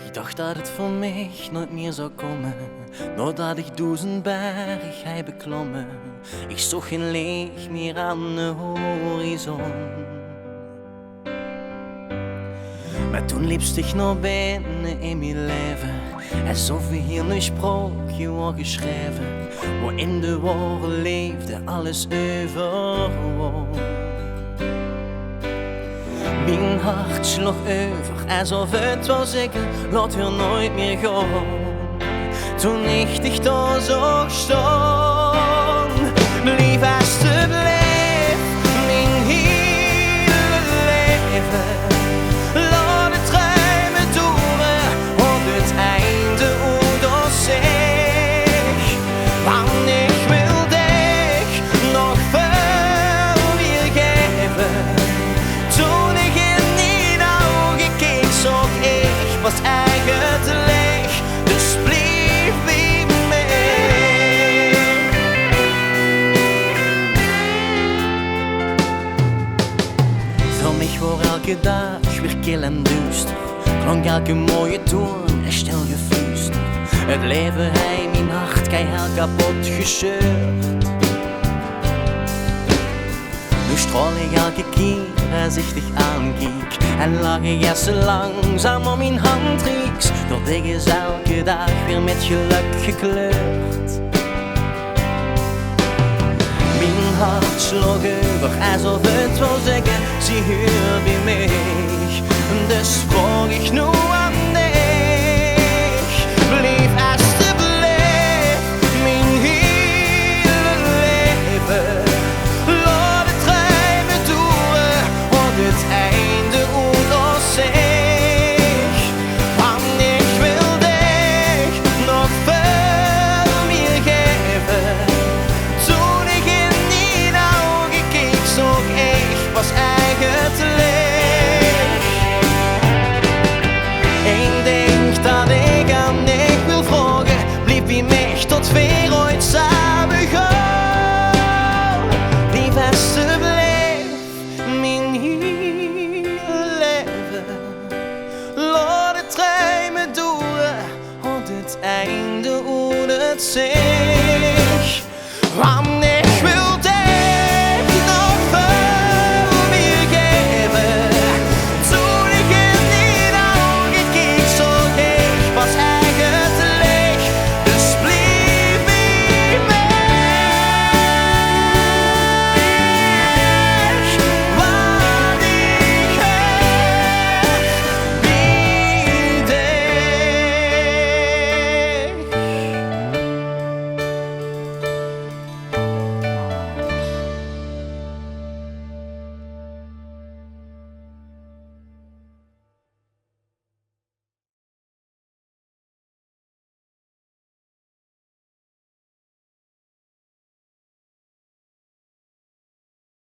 Ik dacht dat het voor mij nooit meer zou komen, nadat ik 1000 berg heb beklommen. Ik zag geen licht meer aan de horizon. Maar toen liep zich naar binnen in mijn leven, alsof we hier een sprookje was geschreven, waarin de ware leefde alles overwoon. Mijn hart sloeg over, alsof het wou zeggen, laat weer nooit meer gaan. Toen ik dich daar zag staan, blijf alsjeblieft mijn hele leven. Laat het ruimen duren, op het einde oder zeg. Want ik wil dich nog veel weer geven. Toen ik in die ogen keek, zag ik pas eigenlijk, dus blijf bij mij. Voor mij was elke dag weer kil en duister, klonk elke mooie toon en stil gefluister. Het leven hij mijn hart keihard kapot gescheurd. Nu straal ik elke keer als ik dich aankijk, en lach ik eerst zo langzaam om mijn hand rieks. Door dich is elke dag weer met geluk gekleurd. Mijn hart sloeg over, alsof het wil zeggen, zie hier bij mij. Dus vraag ik nu aan